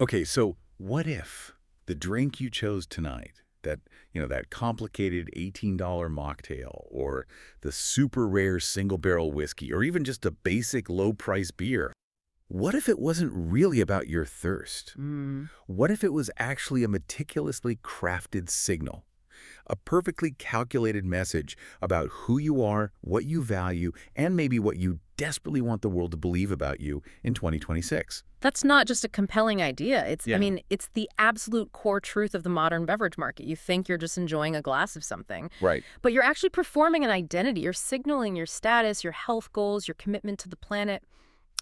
Okay, so what if the drink you chose tonight, that complicated $18 mocktail, or the super rare single barrel whiskey, or even just a basic low price beer, what if it wasn't really about your thirst? Mm. What if it was actually a meticulously crafted signal? A perfectly calculated message about who you are, what you value, and maybe what you desperately want the world to believe about you in 2026. That's not just a compelling idea. I Yeah. mean, it's the absolute core truth of the modern beverage market. You think you're just enjoying a glass of something, Right. but you're actually performing an identity. You're signaling your status, your health goals, your commitment to the planet.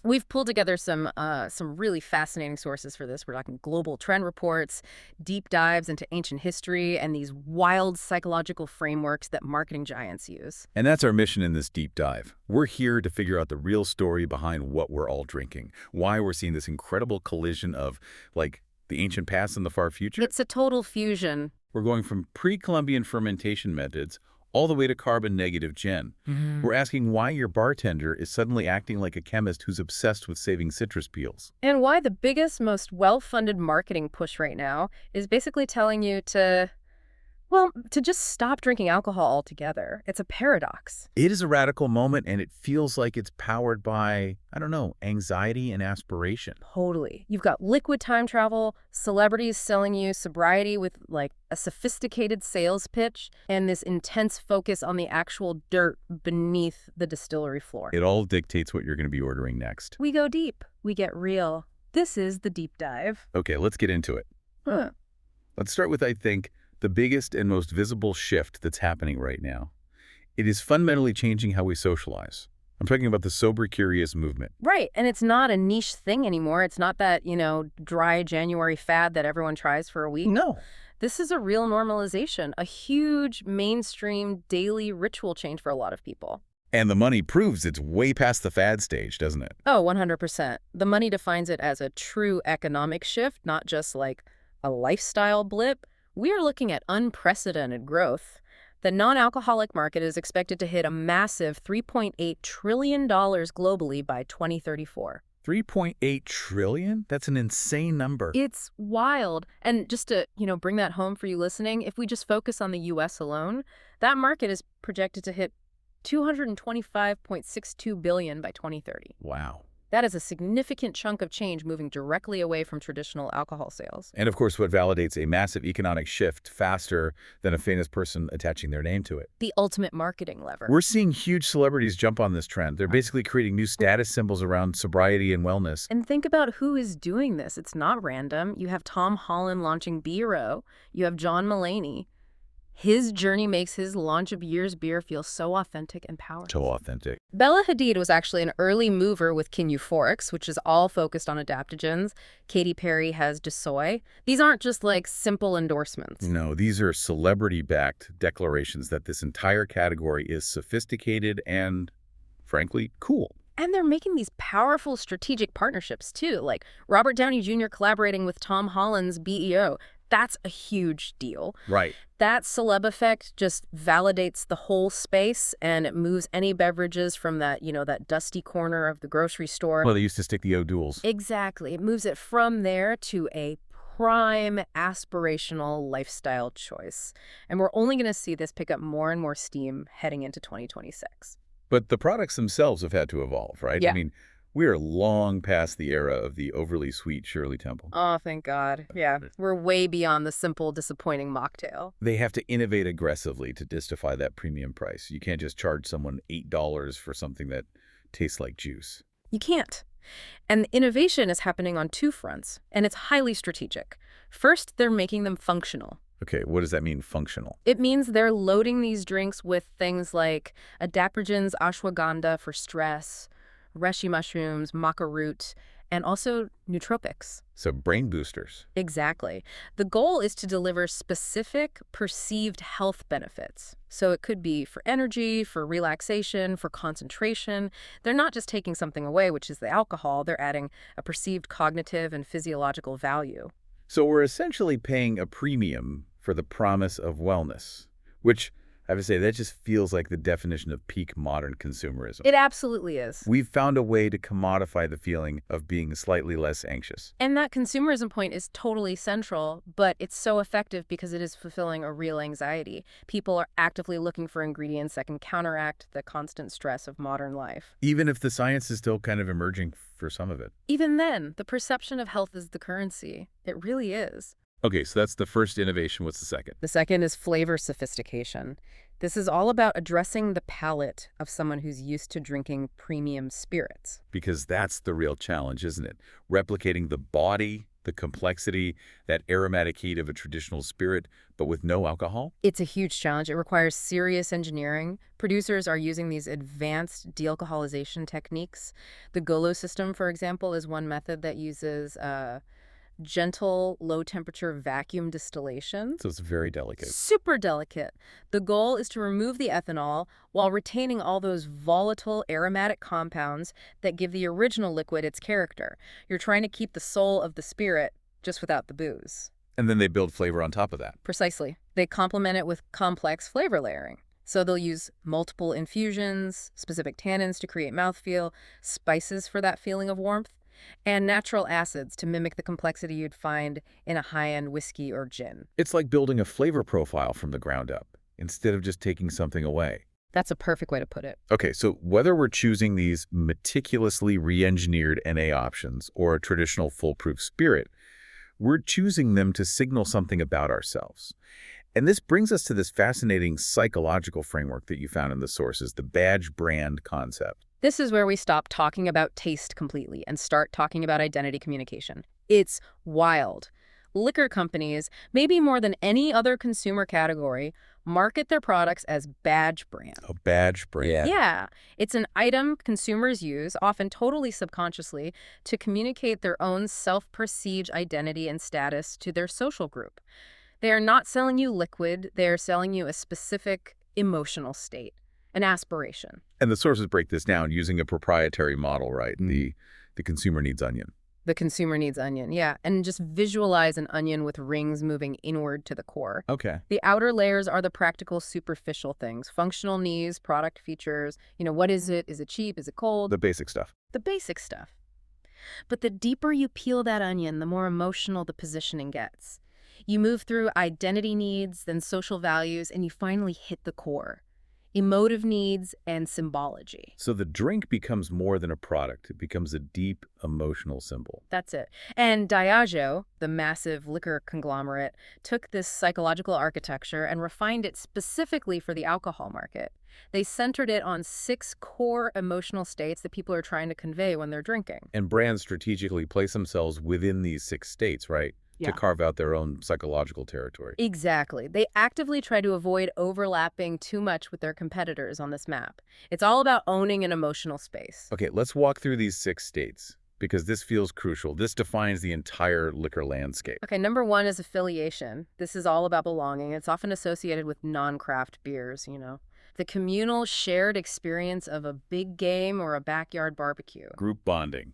We've pulled together some really fascinating sources for this. We're talking global trend reports, deep dives into ancient history, and these wild psychological frameworks that marketing giants use. And that's our mission in this deep dive. We're here to figure out the real story behind what we're all drinking, why we're seeing this incredible collision of, like, the ancient past and the far future. It's a total fusion. We're going from pre-Columbian fermentation methods all the way to carbon-negative gin. We're asking why your bartender is suddenly acting like a chemist who's obsessed with saving citrus peels. And why the biggest, most well-funded marketing push right now is basically telling you to just stop drinking alcohol altogether. It's a paradox. It is a radical moment, and it feels like it's powered by, I don't know, anxiety and aspiration. Totally. You've got liquid time travel, celebrities selling you sobriety with like a sophisticated sales pitch, and this intense focus on the actual dirt beneath the distillery floor. It all dictates what you're going to be ordering next. We go deep. We get real. This is the deep dive. Okay, let's get into it. Huh. Let's start with, I think, the biggest and most visible shift that's happening right now. It is fundamentally changing how we socialize. I'm talking about the sober curious movement. Right. And it's not a niche thing anymore. It's not that, dry January fad that everyone tries for a week. No. This is a real normalization, a huge mainstream daily ritual change for a lot of people. And the money proves it's way past the fad stage, doesn't it? Oh, 100%. The money defines it as a true economic shift, not just like a lifestyle blip. We are looking at unprecedented growth. The non-alcoholic market is expected to hit a massive $3.8 trillion globally by 2034. 3.8 trillion? That's an insane number. It's wild. And just to, bring that home for you listening, if we just focus on the U.S. alone, that market is projected to hit $225.62 billion by 2030. Wow. That is a significant chunk of change moving directly away from traditional alcohol sales. And of course, what validates a massive economic shift faster than a famous person attaching their name to it. The ultimate marketing lever. We're seeing huge celebrities jump on this trend. They're basically creating new status symbols around sobriety and wellness. And think about who is doing this. It's not random. You have Tom Holland launching Beero. You have John Mulaney. His journey makes his launch of Year's beer feel so authentic and powerful. So authentic. Bella Hadid was actually an early mover with Kin Euphorics, which is all focused on adaptogens. Katy Perry has DeSoy. These aren't just like simple endorsements. No, these are celebrity-backed declarations that this entire category is sophisticated and, frankly, cool. And they're making these powerful strategic partnerships, too, like Robert Downey Jr. collaborating with Tom Holland's BEO. That's a huge deal. Right. That celeb effect just validates the whole space, and it moves any beverages from that, that dusty corner of the grocery store. Well, they used to stick the O'Douls. Exactly. It moves it from there to a prime aspirational lifestyle choice. And we're only going to see this pick up more and more steam heading into 2026. But the products themselves have had to evolve, right? Yeah. I mean, we are long past the era of the overly sweet Shirley Temple. Oh, thank God. Yeah, we're way beyond the simple, disappointing mocktail. They have to innovate aggressively to justify that premium price. You can't just charge someone $8 for something that tastes like juice. You can't. And innovation is happening on two fronts, and it's highly strategic. First, they're making them functional. Okay, what does that mean, functional? It means they're loading these drinks with things like adaptogens, ashwagandha for stress, reishi mushrooms, maca root, and also nootropics. So brain boosters. Exactly. The goal is to deliver specific perceived health benefits. So it could be for energy, for relaxation, for concentration. They're not just taking something away, which is the alcohol. They're adding a perceived cognitive and physiological value. So we're essentially paying a premium for the promise of wellness, which have to say, that just feels like the definition of peak modern consumerism. It absolutely is. We've found a way to commodify the feeling of being slightly less anxious. And that consumerism point is totally central, but it's so effective because it is fulfilling a real anxiety. People are actively looking for ingredients that can counteract the constant stress of modern life. Even if the science is still kind of emerging for some of it. Even then, the perception of health is the currency. It really is. Okay, so that's the first innovation. What's the second? The second is flavor sophistication. This is all about addressing the palate of someone who's used to drinking premium spirits. Because that's the real challenge, isn't it? Replicating the body, the complexity, that aromatic heat of a traditional spirit, but with no alcohol? It's a huge challenge. It requires serious engineering. Producers are using these advanced dealcoholization techniques. The Golo system, for example, is one method that uses gentle, low-temperature vacuum distillation. So it's very delicate. Super delicate. The goal is to remove the ethanol while retaining all those volatile aromatic compounds that give the original liquid its character. You're trying to keep the soul of the spirit just without the booze. And then they build flavor on top of that. Precisely. They complement it with complex flavor layering. So they'll use multiple infusions, specific tannins to create mouthfeel, spices for that feeling of warmth, and natural acids to mimic the complexity you'd find in a high-end whiskey or gin. It's like building a flavor profile from the ground up, instead of just taking something away. That's a perfect way to put it. Okay, so whether we're choosing these meticulously re-engineered NA options or a traditional foolproof spirit, we're choosing them to signal something about ourselves. And this brings us to this fascinating psychological framework that you found in the sources, the badge brand concept. This is where we stop talking about taste completely and start talking about identity communication. It's wild. Liquor companies, maybe more than any other consumer category, market their products as badge brand. A badge brand. Yeah. It's an item consumers use, often totally subconsciously, to communicate their own self-perceived identity and status to their social group. They are not selling you liquid. They are selling you a specific emotional state, an aspiration. And the sources break this down using a proprietary model, right? The consumer needs onion. The consumer needs onion, yeah. And just visualize an onion with rings moving inward to the core. Okay. The outer layers are the practical, superficial things. Functional needs, product features. What is it? Is it cheap? Is it cold? The basic stuff. The basic stuff. But the deeper you peel that onion, the more emotional the positioning gets. You move through identity needs, then social values, and you finally hit the core. Emotive needs and symbology. So the drink becomes more than a product. It becomes a deep emotional symbol. That's it. And Diageo, the massive liquor conglomerate, took this psychological architecture and refined it specifically for the alcohol market. They centered it on 6 core emotional states that people are trying to convey when they're drinking. And brands strategically place themselves within these 6 states, right? Yeah. To carve out their own psychological territory. Exactly. They actively try to avoid overlapping too much with their competitors on this map. It's all about owning an emotional space. Okay, let's walk through these 6 states, because this feels crucial. This defines the entire liquor landscape. Okay, number 1 is affiliation. This is all about belonging. It's often associated with non-craft beers, The communal shared experience of a big game or a backyard barbecue. Group bonding.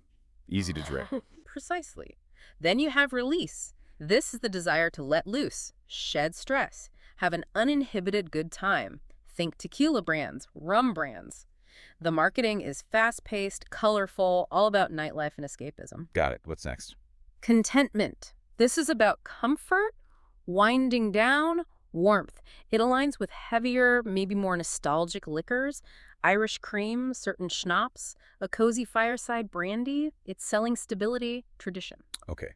Easy to drink. Precisely. Then you have release. This is the desire to let loose, shed stress, have an uninhibited good time. Think tequila brands, rum brands. The marketing is fast-paced, colorful, all about nightlife and escapism. Got it. What's next? Contentment. This is about comfort, winding down, warmth. It aligns with heavier, maybe more nostalgic liquors, Irish cream, certain schnapps, a cozy fireside brandy. It's selling stability, tradition. Okay.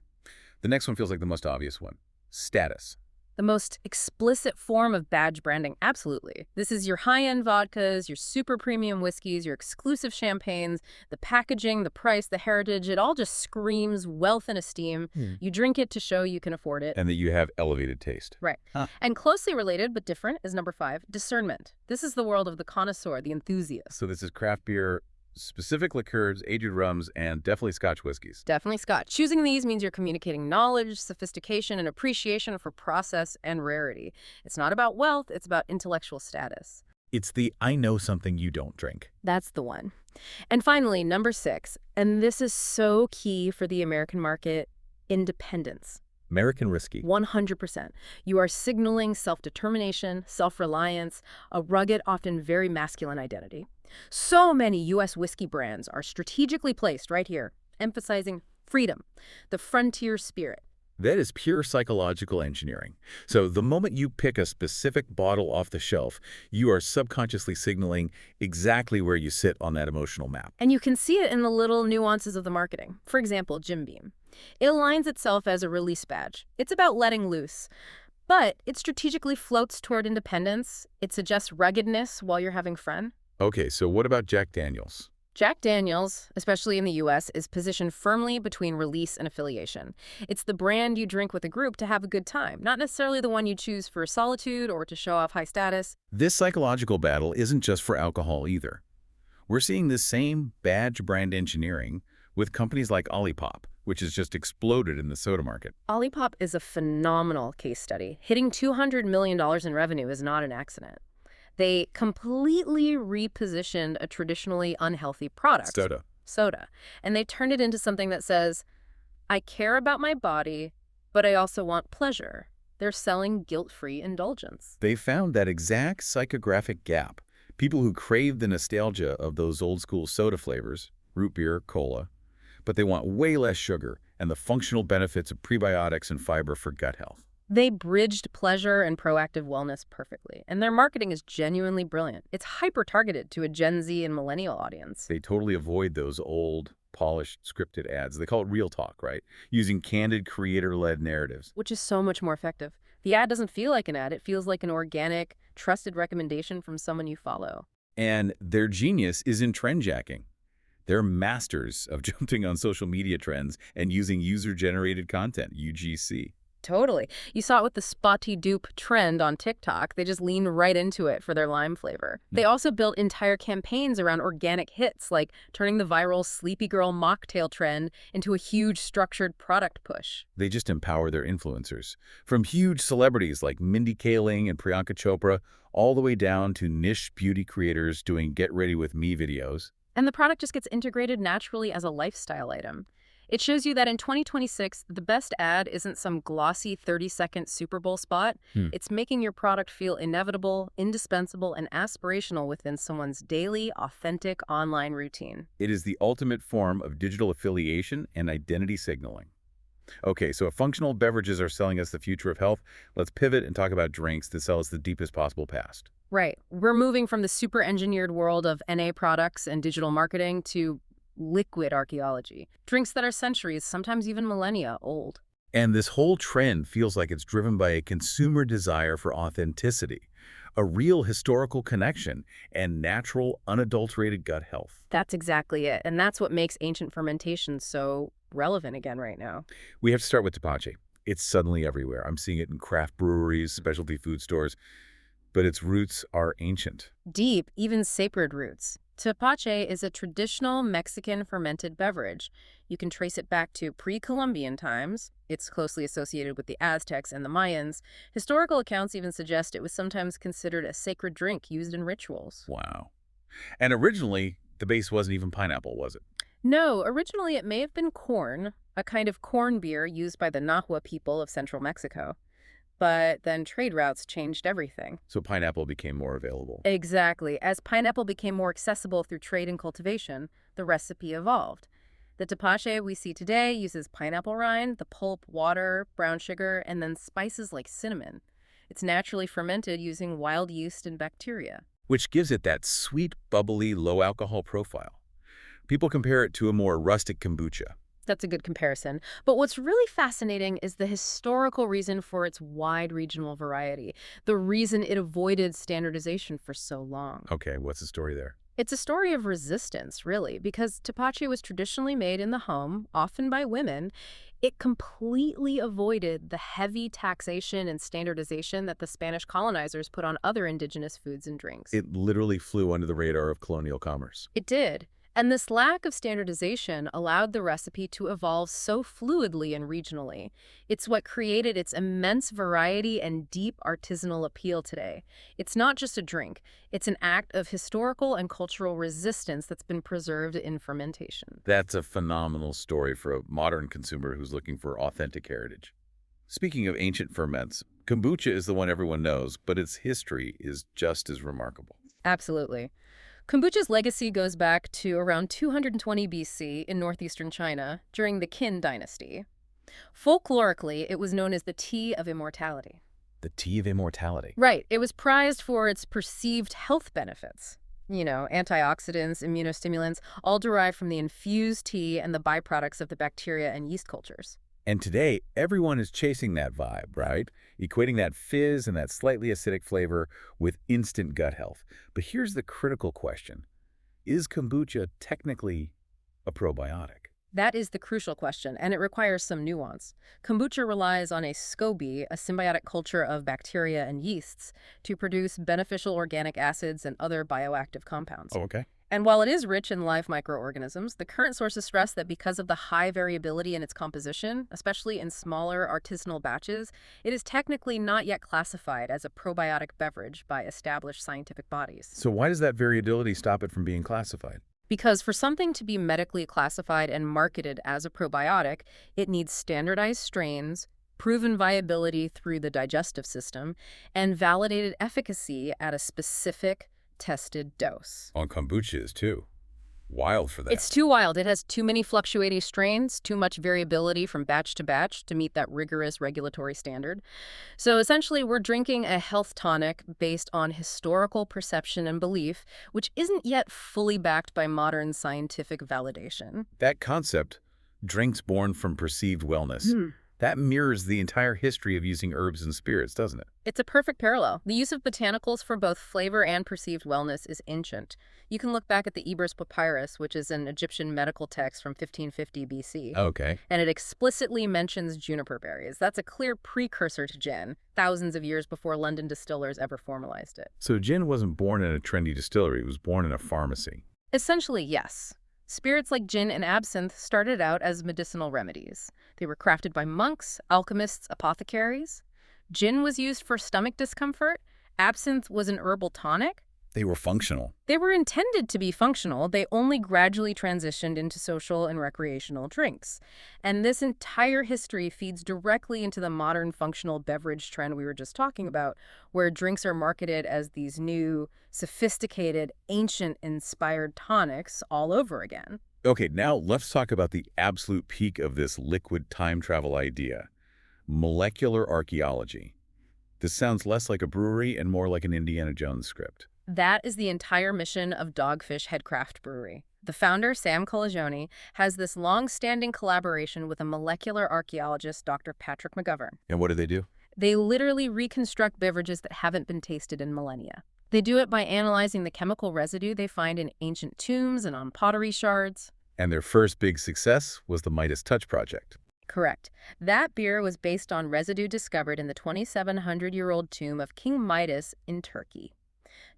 The next one feels like the most obvious one. Status. The most explicit form of badge branding, absolutely. This is your high-end vodkas, your super premium whiskeys, your exclusive champagnes, the packaging, the price, the heritage. It all just screams wealth and esteem. You drink it to show you can afford it. And that you have elevated taste. Right. And closely related, but different, is number 5, discernment. This is the world of the connoisseur, the enthusiast. So this is craft beer, specific liqueurs, aged rums, and definitely Scotch whiskeys. Definitely Scotch. Choosing these means you're communicating knowledge, sophistication, and appreciation for process and rarity. It's not about wealth, it's about intellectual status. It's the I know something you don't drink. That's the one. And finally, number 6, and this is so key for the American market, independence. American whiskey. 100%. You are signaling self-determination, self-reliance, a rugged, often very masculine identity. So many U.S. whiskey brands are strategically placed right here, emphasizing freedom, the frontier spirit. That is pure psychological engineering. So the moment you pick a specific bottle off the shelf, you are subconsciously signaling exactly where you sit on that emotional map. And you can see it in the little nuances of the marketing. For example, Jim Beam. It aligns itself as a release badge. It's about letting loose. But it strategically floats toward independence. It suggests ruggedness while you're having fun. Okay, so what about Jack Daniels? Jack Daniels, especially in the US, is positioned firmly between release and affiliation. It's the brand you drink with a group to have a good time, not necessarily the one you choose for solitude or to show off high status. This psychological battle isn't just for alcohol either. We're seeing this same badge brand engineering with companies like Olipop, which has just exploded in the soda market. Olipop is a phenomenal case study. Hitting $200 million in revenue is not an accident. They completely repositioned a traditionally unhealthy product, soda, and they turned it into something that says, I care about my body, but I also want pleasure. They're selling guilt-free indulgence. They found that exact psychographic gap. People who crave the nostalgia of those old-school soda flavors, root beer, cola, but they want way less sugar and the functional benefits of prebiotics and fiber for gut health. They bridged pleasure and proactive wellness perfectly, and their marketing is genuinely brilliant. It's hyper-targeted to a Gen Z and millennial audience. They totally avoid those old, polished, scripted ads. They call it real talk, right? Using candid, creator-led narratives. Which is so much more effective. The ad doesn't feel like an ad. It feels like an organic, trusted recommendation from someone you follow. And their genius is in trendjacking. They're masters of jumping on social media trends and using user-generated content, UGC. Totally. You saw it with the spotty dupe trend on TikTok. They just leaned right into it for their lime flavor. They also built entire campaigns around organic hits, like turning the viral Sleepy Girl mocktail trend into a huge structured product push. They just empower their influencers. From huge celebrities like Mindy Kaling and Priyanka Chopra, all the way down to niche beauty creators doing Get Ready With Me videos. And the product just gets integrated naturally as a lifestyle item. It shows you that in 2026, the best ad isn't some glossy 30-second Super Bowl spot. It's making your product feel inevitable, indispensable, and aspirational within someone's daily, authentic online routine. It is the ultimate form of digital affiliation and identity signaling. Okay, so if functional beverages are selling us the future of health, let's pivot and talk about drinks that sell us the deepest possible past. Right. We're moving from the super-engineered world of NA products and digital marketing to liquid archaeology. Drinks that are centuries, sometimes even millennia, old. And this whole trend feels like it's driven by a consumer desire for authenticity, a real historical connection, and natural, unadulterated gut health. That's exactly it. And that's what makes ancient fermentation so relevant again right now. We have to start with tepache. It's suddenly everywhere. I'm seeing it in craft breweries, specialty food stores, but its roots are ancient. Deep, even sacred roots. Tepache is a traditional Mexican fermented beverage. You can trace it back to pre-Columbian times. It's closely associated with the Aztecs and the Mayans. Historical accounts even suggest it was sometimes considered a sacred drink used in rituals. Wow. And originally, the base wasn't even pineapple, was it? No, originally it may have been corn, a kind of corn beer used by the Nahua people of central Mexico. But then trade routes changed everything. So pineapple became more available. Exactly. As pineapple became more accessible through trade and cultivation, the recipe evolved. The tepache we see today uses pineapple rind, the pulp, water, brown sugar, and then spices like cinnamon. It's naturally fermented using wild yeast and bacteria. Which gives it that sweet, bubbly, low-alcohol profile. People compare it to a more rustic kombucha. That's a good comparison. But what's really fascinating is the historical reason for its wide regional variety, the reason it avoided standardization for so long. Okay, what's the story there? It's a story of resistance, really, because tepache was traditionally made in the home, often by women. It completely avoided the heavy taxation and standardization that the Spanish colonizers put on other indigenous foods and drinks. It literally flew under the radar of colonial commerce. It did. And this lack of standardization allowed the recipe to evolve so fluidly and regionally. It's what created its immense variety and deep artisanal appeal today. It's not just a drink. It's an act of historical and cultural resistance that's been preserved in fermentation. That's a phenomenal story for a modern consumer who's looking for authentic heritage. Speaking of ancient ferments, kombucha is the one everyone knows, but its history is just as remarkable. Absolutely. Kombucha's legacy goes back to around 220 BC in northeastern China during the Qin dynasty. Folklorically, it was known as the tea of immortality. The tea of immortality. Right. It was prized for its perceived health benefits. Antioxidants, immunostimulants, all derived from the infused tea and the byproducts of the bacteria and yeast cultures. And today, everyone is chasing that vibe, right? Equating that fizz and that slightly acidic flavor with instant gut health. But here's the critical question. Is kombucha technically a probiotic? That is the crucial question, and it requires some nuance. Kombucha relies on a SCOBY, a symbiotic culture of bacteria and yeasts, to produce beneficial organic acids and other bioactive compounds. Oh, okay. And while it is rich in live microorganisms, the current sources stress that because of the high variability in its composition, especially in smaller artisanal batches, it is technically not yet classified as a probiotic beverage by established scientific bodies. So why does that variability stop it from being classified? Because for something to be medically classified and marketed as a probiotic, it needs standardized strains, proven viability through the digestive system, and validated efficacy at a specific tested dose. On kombucha too. Wild for that. It's too wild. It has too many fluctuating strains, too much variability from batch to batch to meet that rigorous regulatory standard. So essentially, we're drinking a health tonic based on historical perception and belief, which isn't yet fully backed by modern scientific validation. That concept, drinks born from perceived wellness, that mirrors the entire history of using herbs and spirits, doesn't it? It's a perfect parallel. The use of botanicals for both flavor and perceived wellness is ancient. You can look back at the Ebers Papyrus, which is an Egyptian medical text from 1550 BC. Okay. And it explicitly mentions juniper berries. That's a clear precursor to gin, thousands of years before London distillers ever formalized it. So gin wasn't born in a trendy distillery, it was born in a pharmacy. Essentially, yes. Spirits like gin and absinthe started out as medicinal remedies. They were crafted by monks, alchemists, apothecaries. Gin was used for stomach discomfort. Absinthe was an herbal tonic. They were functional. They were intended to be functional. They only gradually transitioned into social and recreational drinks. And this entire history feeds directly into the modern functional beverage trend we were just talking about, where drinks are marketed as these new, sophisticated, ancient-inspired tonics all over again. Okay, now let's talk about the absolute peak of this liquid time travel idea. Molecular archaeology. This sounds less like a brewery and more like an Indiana Jones script. That is the entire mission of Dogfish Headcraft Brewery. The founder, Sam Colagione, has this long-standing collaboration with a molecular archaeologist, Dr. Patrick McGovern. And what do they do? They literally reconstruct beverages that haven't been tasted in millennia. They do it by analyzing the chemical residue they find in ancient tombs and on pottery shards. And their first big success was the Midas Touch project. Correct. That beer was based on residue discovered in the 2,700-year-old tomb of King Midas in Turkey.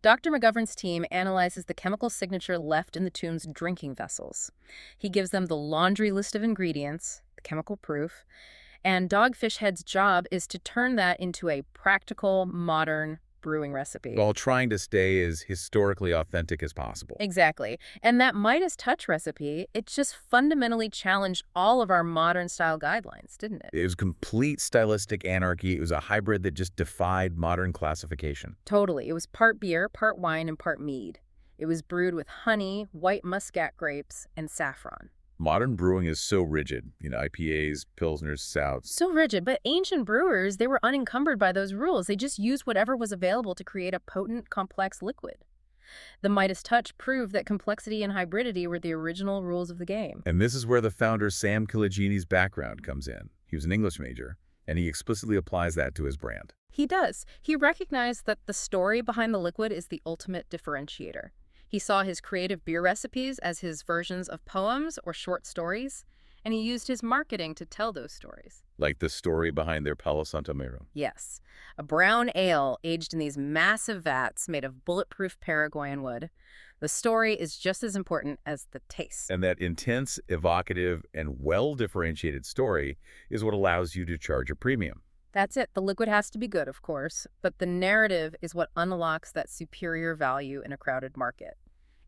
Dr. McGovern's team analyzes the chemical signature left in the tomb's drinking vessels. He gives them the laundry list of ingredients, the chemical proof, and Dogfish Head's job is to turn that into a practical, modern brewing recipe. While trying to stay as historically authentic as possible. Exactly. And that Midas Touch recipe, it just fundamentally challenged all of our modern style guidelines, didn't it? It was complete stylistic anarchy. It was a hybrid that just defied modern classification. Totally. It was part beer, part wine, and part mead. It was brewed with honey, white muscat grapes, and saffron. Modern brewing is so rigid. IPAs, Pilsners, Stouts. So rigid, but ancient brewers, they were unencumbered by those rules. They just used whatever was available to create a potent, complex liquid. The Midas Touch proved that complexity and hybridity were the original rules of the game. And this is where the founder Sam Colagioni's background comes in. He was an English major, and he explicitly applies that to his brand. He does. He recognized that the story behind the liquid is the ultimate differentiator. He saw his creative beer recipes as his versions of poems or short stories, and he used his marketing to tell those stories. Like the story behind their Palo Santo Mero. Yes, a brown ale aged in these massive vats made of bulletproof Paraguayan wood. The story is just as important as the taste. And that intense, evocative, and well-differentiated story is what allows you to charge a premium. That's it. The liquid has to be good, of course, but the narrative is what unlocks that superior value in a crowded market.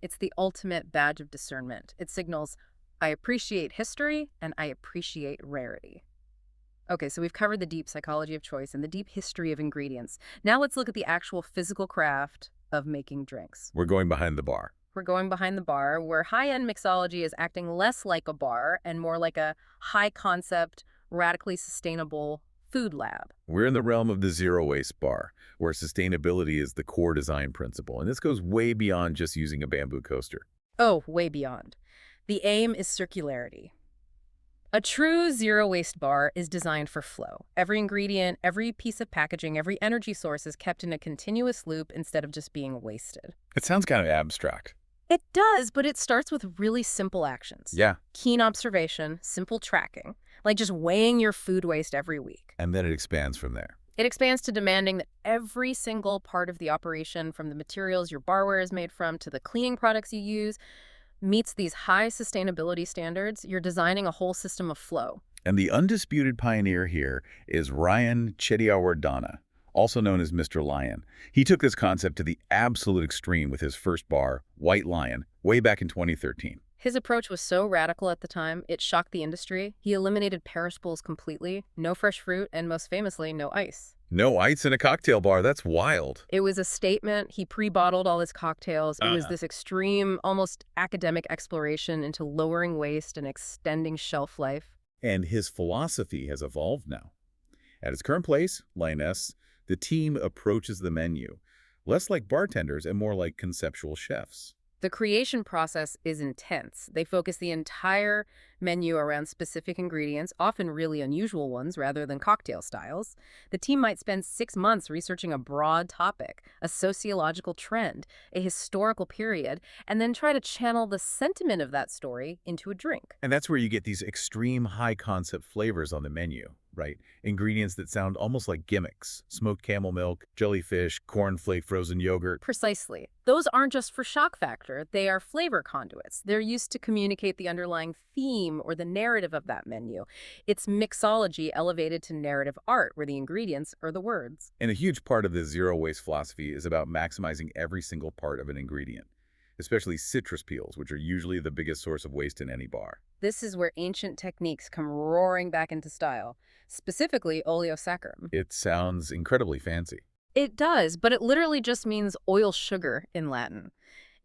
It's the ultimate badge of discernment. It signals, I appreciate history and I appreciate rarity. Okay, so we've covered the deep psychology of choice and the deep history of ingredients. Now let's look at the actual physical craft of making drinks. We're going behind the bar. We're going behind the bar, where high-end mixology is acting less like a bar and more like a high-concept, radically sustainable food lab. We're in the realm of the zero-waste bar, where sustainability is the core design principle, and this goes way beyond just using a bamboo coaster. Oh, way beyond. The aim is circularity. A true zero-waste bar is designed for flow. Every ingredient, every piece of packaging, every energy source is kept in a continuous loop instead of just being wasted. It sounds kind of abstract. It does, but it starts with really simple actions. Yeah. Keen observation, simple tracking, like just weighing your food waste every week. And then it expands from there. It expands to demanding that every single part of the operation, from the materials your barware is made from to the cleaning products you use, meets these high sustainability standards. You're designing a whole system of flow. And the undisputed pioneer here is Ryan Chettiawardana, also known as Mr. Lion. He took this concept to the absolute extreme with his first bar, White Lion, way back in 2013. His approach was so radical at the time, it shocked the industry. He eliminated perishables completely, no fresh fruit, and most famously, no ice. No ice in a cocktail bar, that's wild. It was a statement. He pre-bottled all his cocktails. It was this extreme, almost academic exploration into lowering waste and extending shelf life. And his philosophy has evolved now. At its current place, Lioness, the team approaches the menu, less like bartenders and more like conceptual chefs. The creation process is intense. They focus the entire menu around specific ingredients, often really unusual ones rather than cocktail styles. The team might spend 6 months researching a broad topic, a sociological trend, a historical period, and then try to channel the sentiment of that story into a drink. And that's where you get these extreme high-concept flavors on the menu, right? Ingredients that sound almost like gimmicks. Smoked camel milk, jellyfish, cornflake, frozen yogurt. Precisely. Those aren't just for shock factor, they are flavor conduits. They're used to communicate the underlying theme or the narrative of that menu. It's mixology elevated to narrative art, where the ingredients are the words. And a huge part of this zero-waste philosophy is about maximizing every single part of an ingredient, especially citrus peels, which are usually the biggest source of waste in any bar. This is where ancient techniques come roaring back into style, specifically oleosaccharum. It sounds incredibly fancy. It does, but it literally just means oil sugar in Latin.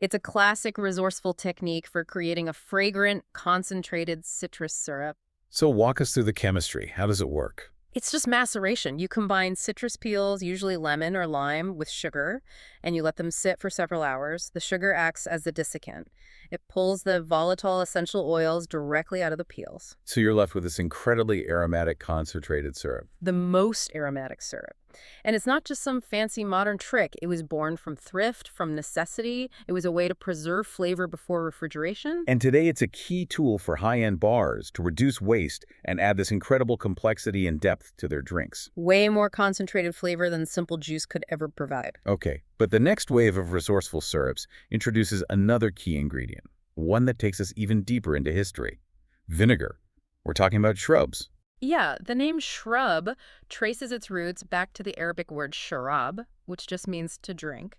It's a classic resourceful technique for creating a fragrant, concentrated citrus syrup. So walk us through the chemistry. How does it work? It's just maceration. You combine citrus peels, usually lemon or lime, with sugar, and you let them sit for several hours. The sugar acts as the desiccant. It pulls the volatile essential oils directly out of the peels. So you're left with this incredibly aromatic concentrated syrup. The most aromatic syrup. And it's not just some fancy modern trick. It was born from thrift, from necessity. It was a way to preserve flavor before refrigeration. And today it's a key tool for high-end bars to reduce waste and add this incredible complexity and depth to their drinks. Way more concentrated flavor than simple juice could ever provide. Okay, but the next wave of resourceful syrups introduces another key ingredient, one that takes us even deeper into history: vinegar. We're talking about shrubs. Yeah, the name shrub traces its roots back to the Arabic word sharab, which just means to drink.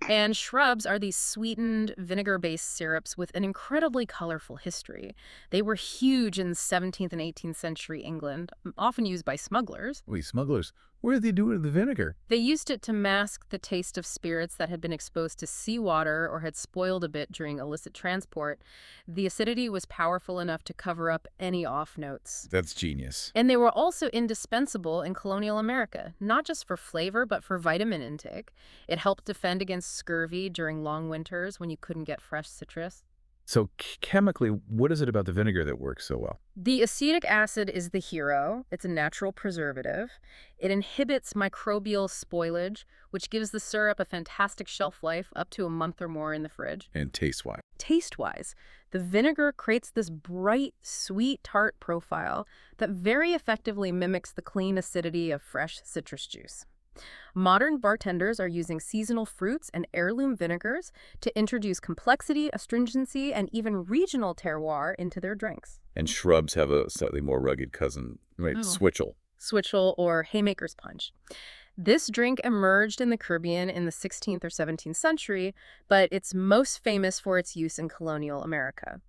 And shrubs are these sweetened, vinegar-based syrups with an incredibly colorful history. They were huge in 17th and 18th century England, often used by smugglers. Wait, smugglers, what did they do with the vinegar? They used it to mask the taste of spirits that had been exposed to seawater or had spoiled a bit during illicit transport. The acidity was powerful enough to cover up any off notes. That's genius. And they were also indispensable in colonial America, not just for flavor, but for vitamin intake. It helped defend against scurvy during long winters when you couldn't get fresh citrus. So chemically, what is it about the vinegar that works so well? The acetic acid is the hero. It's a natural preservative. It inhibits microbial spoilage, which gives the syrup a fantastic shelf life, up to a month or more in the fridge. And taste-wise? Taste-wise, the vinegar creates this bright, sweet, tart profile that very effectively mimics the clean acidity of fresh citrus juice. Modern bartenders are using seasonal fruits and heirloom vinegars to introduce complexity, astringency, and even regional terroir into their drinks. And shrubs have a slightly more rugged cousin, right? Oh. Switchel. Switchel or haymaker's punch. This drink emerged in the Caribbean in the 16th or 17th century, but it's most famous for its use in colonial America.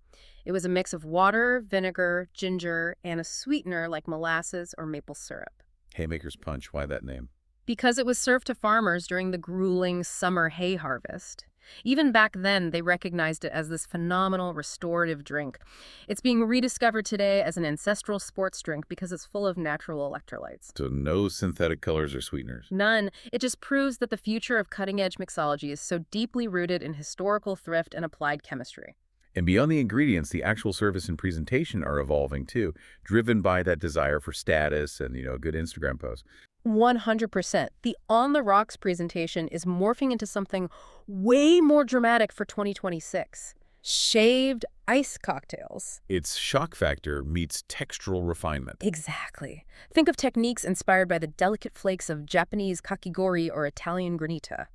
It was a mix of water, vinegar, ginger, and a sweetener like molasses or maple syrup. Haymaker's Punch, why that name? Because it was served to farmers during the grueling summer hay harvest. Even back then, they recognized it as this phenomenal restorative drink. It's being rediscovered today as an ancestral sports drink because it's full of natural electrolytes. So no synthetic colors or sweeteners. None. It just proves that the future of cutting-edge mixology is so deeply rooted in historical thrift and applied chemistry. And beyond the ingredients, the actual service and presentation are evolving too, driven by that desire for status and, a good Instagram post. 100%. The On the Rocks presentation is morphing into something way more dramatic for 2026. Shaved ice cocktails. Its shock factor meets textural refinement. Exactly. Think of techniques inspired by the delicate flakes of Japanese kakigori or Italian granita.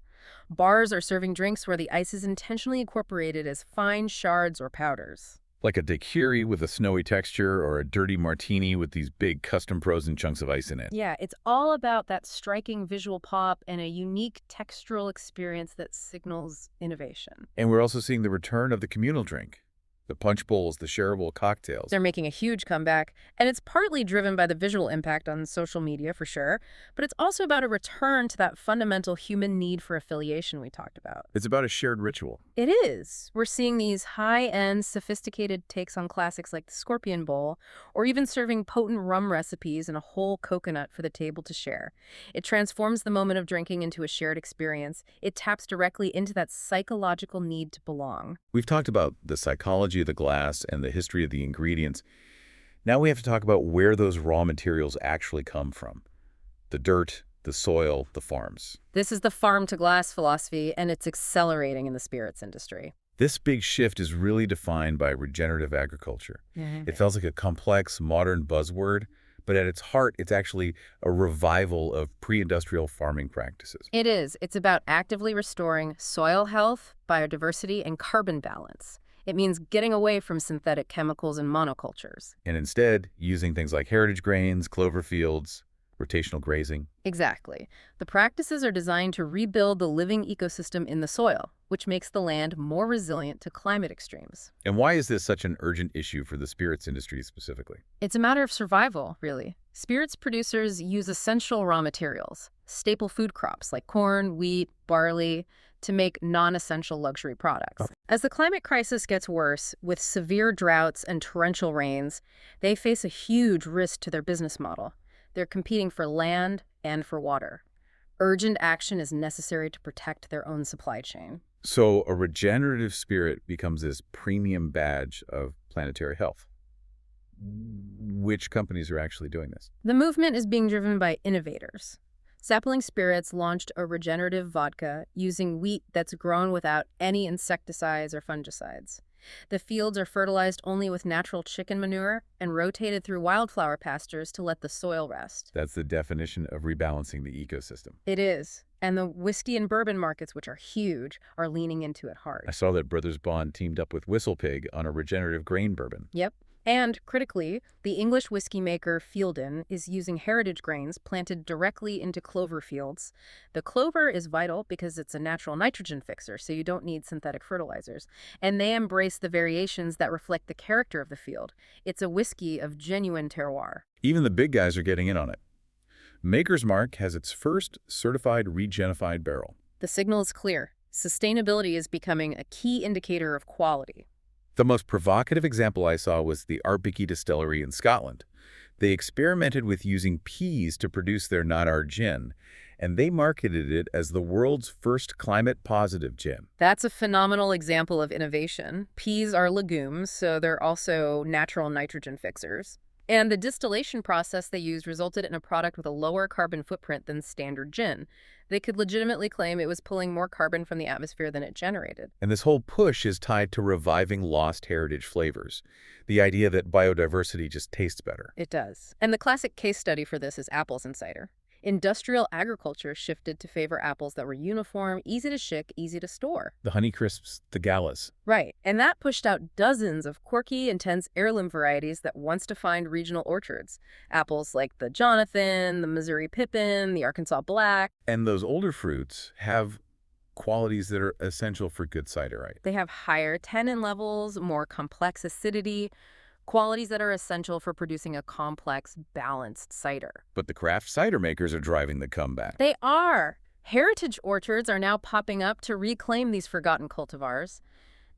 Bars are serving drinks where the ice is intentionally incorporated as fine shards or powders. Like a daiquiri with a snowy texture or a dirty martini with these big custom frozen chunks of ice in it. Yeah, it's all about that striking visual pop and a unique textural experience that signals innovation. And we're also seeing the return of the communal drink. The punch bowls, the shareable cocktails. They're making a huge comeback, and it's partly driven by the visual impact on social media, for sure, but it's also about a return to that fundamental human need for affiliation we talked about. It's about a shared ritual. It is. We're seeing these high-end, sophisticated takes on classics like the Scorpion Bowl, or even serving potent rum recipes and a whole coconut for the table to share. It transforms the moment of drinking into a shared experience. It taps directly into that psychological need to belong. We've talked about the psychology of the glass and the history of the ingredients. Now we have to talk about where those raw materials actually come from. The dirt, the soil, the farms. This is the farm-to-glass philosophy, and it's accelerating in the spirits industry. This big shift is really defined by regenerative agriculture. It feels like a complex, modern buzzword, but at its heart, it's actually a revival of pre-industrial farming practices. It is. It's about actively restoring soil health, biodiversity, and carbon balance. It means getting away from synthetic chemicals and monocultures. And instead, using things like heritage grains, clover fields, rotational grazing. Exactly. The practices are designed to rebuild the living ecosystem in the soil, which makes the land more resilient to climate extremes. And why is this such an urgent issue for the spirits industry specifically? It's a matter of survival, really. Spirits producers use essential raw materials, staple food crops like corn, wheat, barley, to make non-essential luxury products. As the climate crisis gets worse, with severe droughts and torrential rains, they face a huge risk to their business model. They're competing for land and for water. Urgent action is necessary to protect their own supply chain. So a regenerative spirit becomes this premium badge of planetary health. Which companies are actually doing this? The movement is being driven by innovators. Sapling Spirits launched a regenerative vodka using wheat that's grown without any insecticides or fungicides. The fields are fertilized only with natural chicken manure and rotated through wildflower pastures to let the soil rest. That's the definition of rebalancing the ecosystem. It is. And the whiskey and bourbon markets, which are huge, are leaning into it hard. I saw that Brothers Bond teamed up with Whistle Pig on a regenerative grain bourbon. Yep. And, critically, the English whiskey maker Fielden is using heritage grains planted directly into clover fields. The clover is vital because it's a natural nitrogen fixer, so you don't need synthetic fertilizers. And they embrace the variations that reflect the character of the field. It's a whiskey of genuine terroir. Even the big guys are getting in on it. Maker's Mark has its first certified regenified barrel. The signal is clear. Sustainability is becoming a key indicator of quality. The most provocative example I saw was the Ardbeg distillery in Scotland. They experimented with using peas to produce their Nadar gin, and they marketed it as the world's first climate-positive gin. That's a phenomenal example of innovation. Peas are legumes, so they're also natural nitrogen fixers. And the distillation process they used resulted in a product with a lower carbon footprint than standard gin. They could legitimately claim it was pulling more carbon from the atmosphere than it generated. And this whole push is tied to reviving lost heritage flavors. The idea that biodiversity just tastes better. It does. And the classic case study for this is apples and cider. Industrial agriculture shifted to favor apples that were uniform, easy to ship, easy to store. The Honeycrisps, the Galas. Right, and that pushed out dozens of quirky, intense heirloom varieties that once defined regional orchards. Apples like the Jonathan, the Missouri Pippin, the Arkansas Black. And those older fruits have qualities that are essential for good cider, right? They have higher tannin levels, more complex acidity, qualities that are essential for producing a complex, balanced cider. But the craft cider makers are driving the comeback. They are. Heritage orchards are now popping up to reclaim these forgotten cultivars.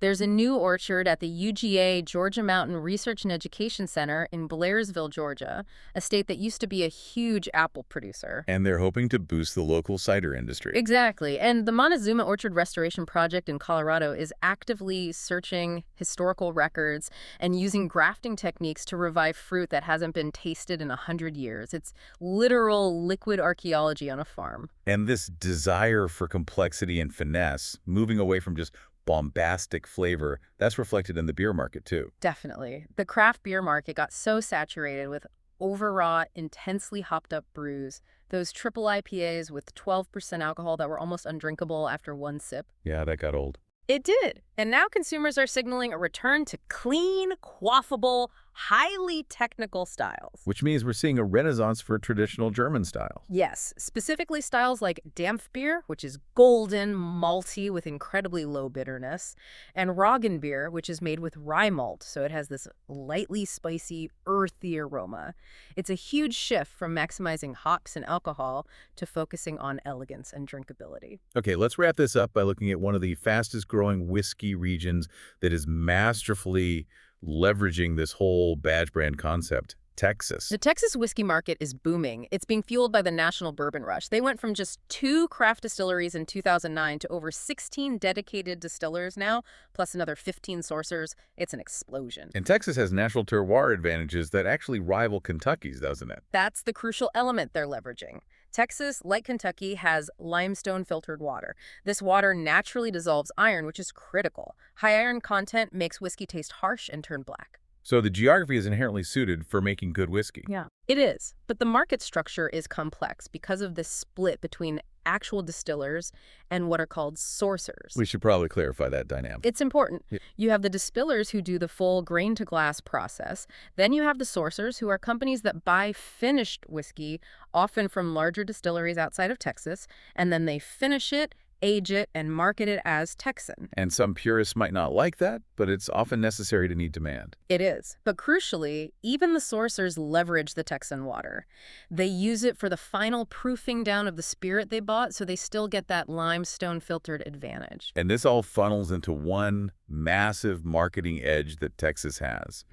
There's a new orchard at the UGA Georgia Mountain Research and Education Center in Blairsville, Georgia, a state that used to be a huge apple producer. And they're hoping to boost the local cider industry. Exactly. And the Montezuma Orchard Restoration Project in Colorado is actively searching historical records and using grafting techniques to revive fruit that hasn't been tasted in 100 years. It's literal liquid archaeology on a farm. And this desire for complexity and finesse, moving away from just bombastic flavor, that's reflected in the beer market too. Definitely. The craft beer market got so saturated with overwrought, intensely hopped up brews, those triple IPAs with 12% alcohol that were almost undrinkable after one sip. Yeah, that got old. It did. And now consumers are signaling a return to clean, quaffable, highly technical styles. Which means we're seeing a renaissance for traditional German styles. Yes, specifically styles like Dampfbier, which is golden, malty with incredibly low bitterness, and Roggenbier, which is made with rye malt, so it has this lightly spicy, earthy aroma. It's a huge shift from maximizing hops and alcohol to focusing on elegance and drinkability. Okay, let's wrap this up by looking at one of the fastest growing whiskey regions that is masterfully leveraging this whole badge brand concept, Texas. The Texas whiskey market is booming. It's being fueled by the national bourbon rush. They went from just 2 craft distilleries in 2009 to over 16 dedicated distillers now, plus another 15 sourcers. It's an explosion. And Texas has natural terroir advantages that actually rival Kentucky's, doesn't it? That's the crucial element they're leveraging. Texas, like Kentucky, has limestone filtered water. This water naturally dissolves iron, which is critical. High iron content makes whiskey taste harsh and turn black. So the geography is inherently suited for making good whiskey. Yeah, it is. But the market structure is complex because of this split between actual distillers and what are called sourcers. We should probably clarify that dynamic. It's important. Yeah. You have the distillers who do the full grain-to-glass process. Then you have the sourcers, who are companies that buy finished whiskey, often from larger distilleries outside of Texas, and then they finish it, age it, and market it as Texan. And some purists might not like that, but it's often necessary to meet demand. It is. But crucially, even the sourcers leverage the Texan water. They use it for the final proofing down of the spirit they bought, so they still get that limestone filtered advantage. And this all funnels into one massive marketing edge that Texas has,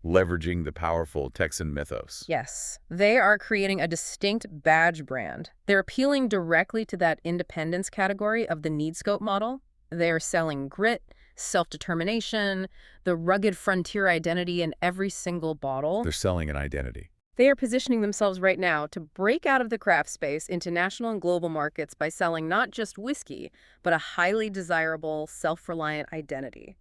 leveraging the powerful Texan mythos. Yes, they are creating a distinct badge brand. They're appealing directly to that independence category of the need scope model. They are selling grit, self-determination, the rugged frontier identity in every single bottle. They're selling an identity. They are positioning themselves right now to break out of the craft space into national and global markets by selling not just whiskey, but a highly desirable, self-reliant identity.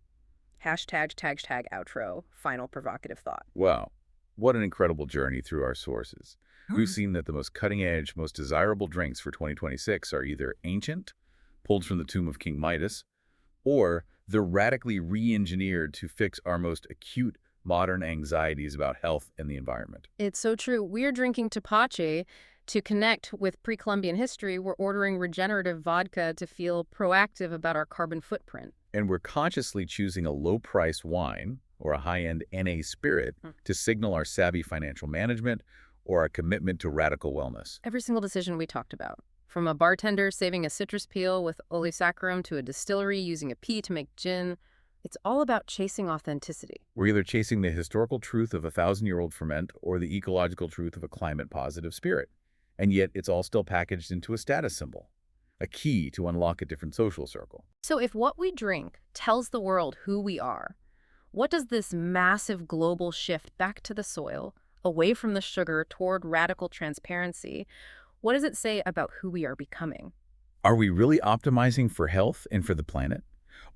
Hashtag, outro, final provocative thought. Wow, what an incredible journey through our sources. We've seen that the most cutting-edge, most desirable drinks for 2026 are either ancient, pulled from the tomb of King Midas, or they're radically re-engineered to fix our most acute modern anxieties about health and the environment. It's so true. We're drinking Tepache to connect with pre-Columbian history. We're ordering regenerative vodka to feel proactive about our carbon footprint. And we're consciously choosing a low-price wine or a high-end NA spirit to signal our savvy financial management or our commitment to radical wellness. Every single decision we talked about, from a bartender saving a citrus peel with olesaccharum to a distillery using a pea to make gin, it's all about chasing authenticity. We're either chasing the historical truth of a 1,000-year-old ferment or the ecological truth of a climate-positive spirit. And yet it's all still packaged into a status symbol, a key to unlock a different social circle. So if what we drink tells the world who we are, what does this massive global shift back to the soil, away from the sugar toward radical transparency, what does it say about who we are becoming? Are we really optimizing for health and for the planet?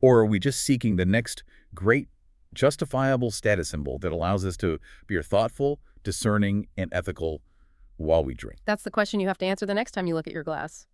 Or are we just seeking the next great, justifiable status symbol that allows us to be thoughtful, discerning, and ethical while we drink? That's the question you have to answer the next time you look at your glass.